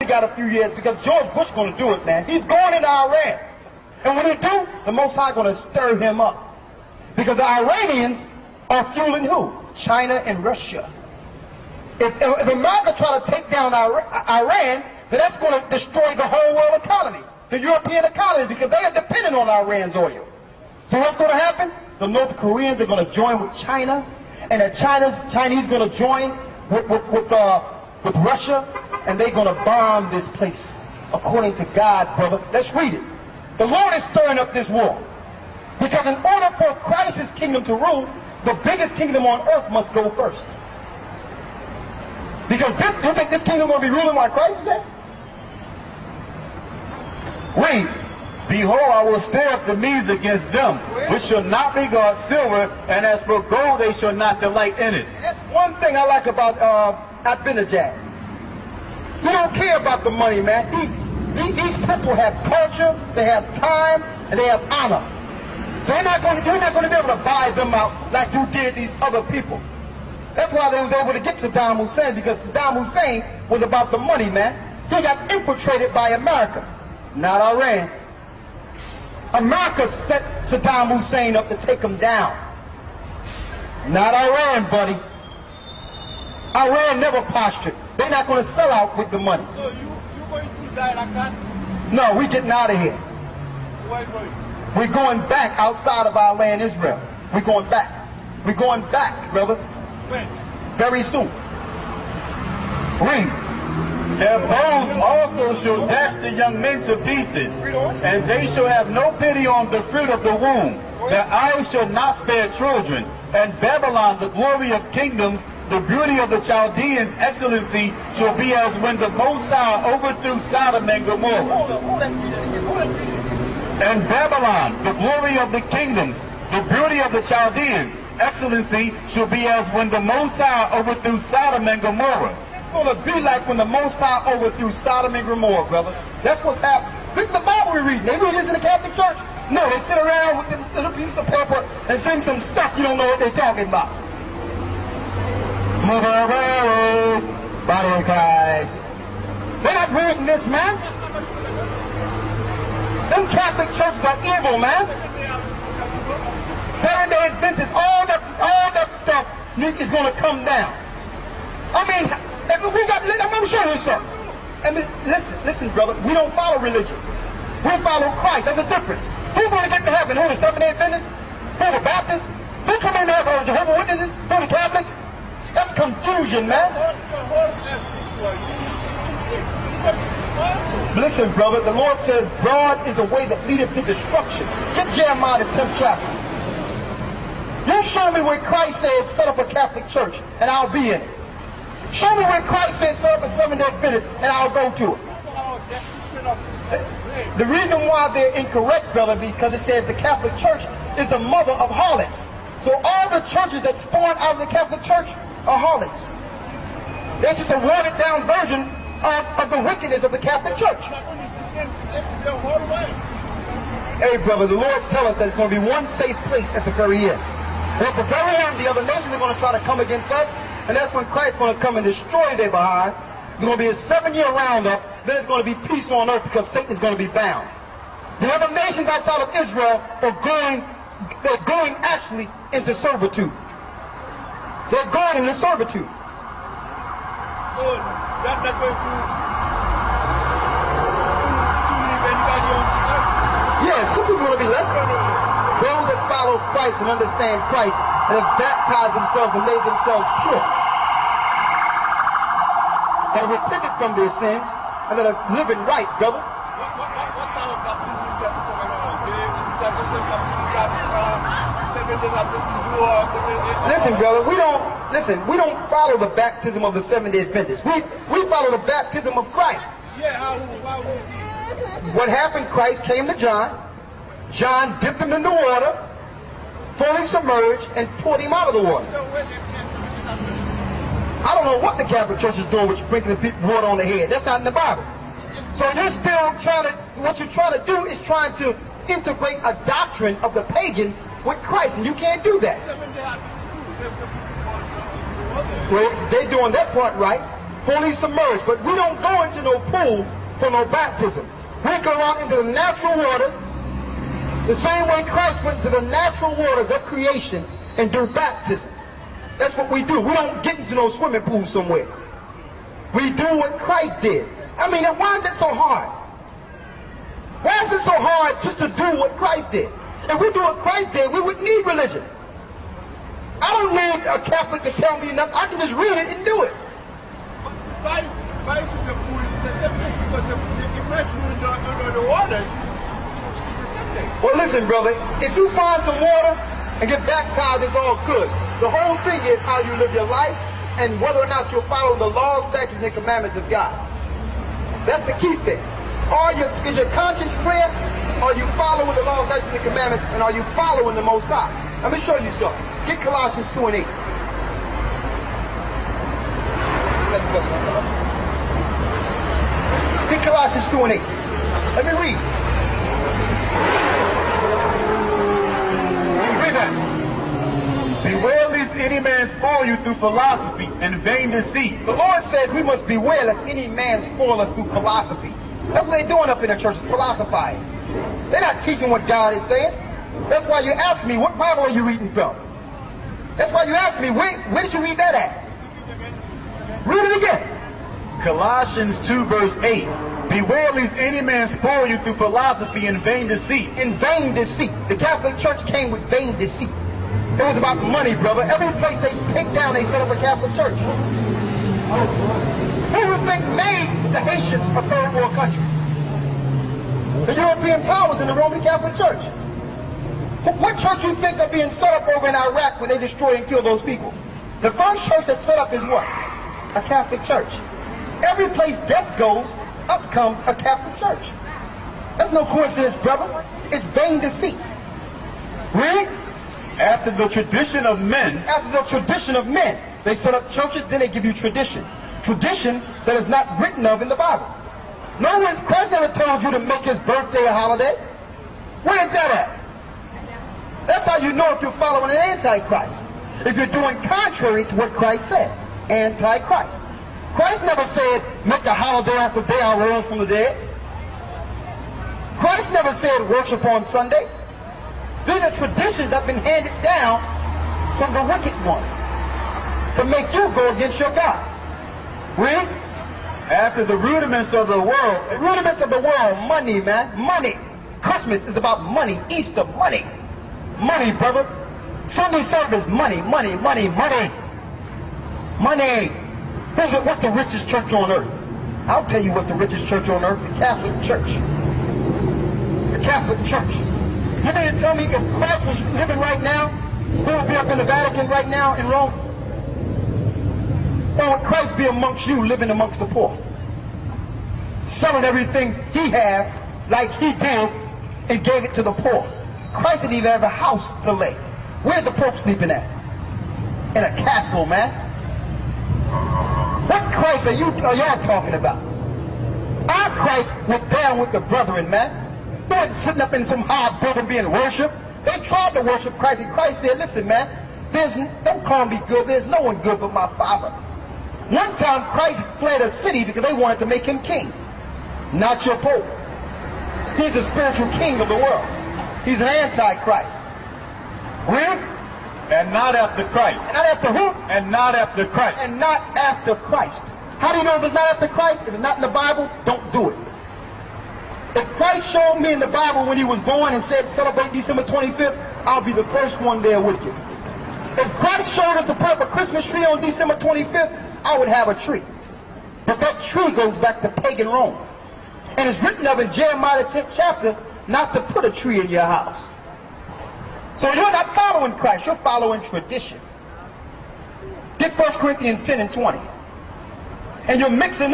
got a few years because George Bush going to do it, man. He's going into Iran. And when he do, the Most High going to stir him up. Because the Iranians are fueling who? China and Russia. If America try to take down Iran, then that's going to destroy the whole world economy, the European economy, because they are dependent on Iran's oil. So what's going to happen? The North Koreans are going to join with China, and the Chinese going to join with Russia, and they're going to bomb this place according to God, brother. Let's read it. The Lord is stirring up this war. Because in order for Christ's kingdom to rule, the biggest kingdom on earth must go first. Because you think this kingdom going to be ruling while Christ is there? Read. Behold, I will stir up the Medes against them, which shall not regard silver, and as for gold, they shall not delight in it. And that's one thing I like about Abinadab. He don't care about the money, man. These people have culture, they have time, and they have honor. So you're not going to be able to buy them out like you did these other people. That's why they was able to get Saddam Hussein, because Saddam Hussein was about the money, man. He got infiltrated by America, not Iran. America set Saddam Hussein up to take him down. Not Iran, buddy. Iran never postured. They're not going to sell out with the money. So you going to die like that? No, we're getting out of here. Where are you going? We're going back outside of our land, Israel. We're going back. We're going back, brother. When? Very soon. Read. Their bows also shall dash the young men to pieces, and they shall have no pity on the fruit of the womb. Their eyes shall not spare children. And Babylon, the glory of kingdoms, the beauty of the Chaldeans' excellency, shall be as when the Most High overthrew Sodom and Gomorrah. And Babylon, the glory of the kingdoms, the beauty of the Chaldeans' excellency, shall be as when the Most High overthrew Sodom and Gomorrah. It's going to be like when the Most High overthrew Sodom and Gomorrah, brother. That's what's happening. This is the Bible we're reading. They read this in the Catholic Church? No, they sit around with a little piece of paper and sing some stuff you don't know what they're talking about. Mother Mary, body of Christ. They're not reading this, man. Them Catholic churches are evil, man. Seventh-day Adventists, all that stuff is going to come down. I mean, I'm going to show you something. I mean, listen, brother. We don't follow religion. We follow Christ. There's a difference. Who's going to get to heaven? Who, the Seventh-day Adventists? Who, the Baptists? Who come into heaven? The Jehovah's Witnesses? Who, the Catholics? That's confusion, man. Listen, brother, the Lord says, broad is the way that leadeth to destruction. Get Jeremiah the 10th chapter. You show me where Christ said, set up a Catholic church, and I'll be in it. Show me where Christ said, set up a Seventh-day Adventist, and I'll go to it. The reason why they're incorrect, brother, because it says the Catholic Church is the mother of harlots. So all the churches that spawn out of the Catholic Church are harlots. They're just a watered-down version of the wickedness of the Catholic Church. Hey, brother, the Lord tells us that it's going to be one safe place at the very end. And at the very end, the other nations are going to try to come against us, and that's when Christ's going to come and destroy their behind. There's going to be a 7-year roundup. Then it's going to be peace on earth because Satan is going to be bound. The other nations outside of Israel they're going actually into servitude. They're going into servitude. So that's not going to leave anybody on the earth? Yes, some people are going to be left. Those that follow Christ and understand Christ and have baptized themselves and made themselves pure, that have repented from their sins, and that are living right, brother. What kind of baptism that you talking about? Is that the same baptism that Listen, brother, we don't follow the baptism of the Seventh-day Adventists. We follow the baptism of Christ. Yeah, how? What happened? Christ came to John. John dipped him in the water, fully submerged, and poured him out of the water. I don't know what the Catholic Church is doing with sprinkling people water on the head. That's not in the Bible. So you're still what you're trying to do is trying to integrate a doctrine of the pagans with Christ, and you can't do that. Seven-day Well, they're doing that part right. fully submerged. But we don't go into no pool for no baptism. We go out into the natural waters, the same way Christ went into the natural waters of creation and do baptism. That's what we do. We don't get into no swimming pool somewhere. We do what Christ did. I mean, why is it so hard? Why is it so hard just to do what Christ did? If we do what Christ did, we wouldn't need religion. I don't need a Catholic to tell me nothing. I can just read it and do it. Why is the pool the same thing? Because the immersion under the waters is the same thing. Well, listen, brother. If you find some water and get baptized, it's all good. The whole thing is how you live your life and whether or not you're following the laws, statutes, and commandments of God. That's the key thing. Is your conscience clear? Are you following the laws, statutes, and commandments? And are you following the Most High? Let me show you something. Get Colossians 2:8. Get Colossians 2:8. Let me read. Read that. Beware lest any man spoil you through philosophy and vain deceit. The Lord says we must beware lest any man spoil us through philosophy. That's what they're doing up in the church, is philosophizing. They're not teaching what God is saying. That's why you ask me, what Bible are you reading from? That's why you ask me, where did you read that at? Read it again. Colossians 2 verse 8. Beware lest any man spoil you through philosophy and vain deceit. In vain deceit. The Catholic Church came with vain deceit. It was about money, brother. Every place they take down, they set up a Catholic church. Who would think made the Haitians a third world country? The European powers in the Roman Catholic Church. What church you think are being set up over in Iraq when they destroy and kill those people? The first church that's set up is what? A Catholic church. Every place death goes, up comes a Catholic church. That's no coincidence, brother. It's vain deceit. Read. After the tradition of men. After the tradition of men. They set up churches, then they give you tradition. Tradition that is not written of in the Bible. No one, Christ never told you to make his birthday a holiday. Where is that at? That's how you know if you're following an antichrist. If you're doing contrary to what Christ said. Antichrist. Christ never said, make a holiday after day I rose from the dead. Christ never said, worship on Sunday. These are traditions that have been handed down from the wicked one to make you go against your God. Read. After the rudiments of the world. The rudiments of the world, money, man. Money. Christmas is about money. Easter, money. Money, brother. Sunday service, money, money, money, money. Money. What's the richest church on earth? I'll tell you what's the richest church on earth. The Catholic Church. The Catholic Church. You didn't tell me if Christ was living right now, he would be up in the Vatican right now in Rome? Or would Christ be amongst you, living amongst the poor? Selling everything he had like he did and gave it to the poor. Christ didn't even have a house to lay. Where's the Pope sleeping at? In a castle, man. What Christ are y'all talking about? Our Christ was down with the brethren, man. He wasn't sitting up in some high building being worshipped. They tried to worship Christ, and Christ said, listen, man, don't call me good. There's no one good but my Father. One time, Christ fled a city because they wanted to make him king. Not your Pope. He's the spiritual king of the world. He's an antichrist. Read. And not after Christ. And not after who? And not after Christ. And not after Christ. How do you know if it's not after Christ? If it's not in the Bible, don't do it. If Christ showed me in the Bible when he was born and said celebrate December 25th, I'll be the first one there with you. If Christ showed us to put up a Christmas tree on December 25th, I would have a tree. But that tree goes back to pagan Rome. And it's written of in Jeremiah the 10th chapter not to put a tree in your house. So you're not following Christ, you're following tradition. Get 1 Corinthians 10 and 20. And you're mixing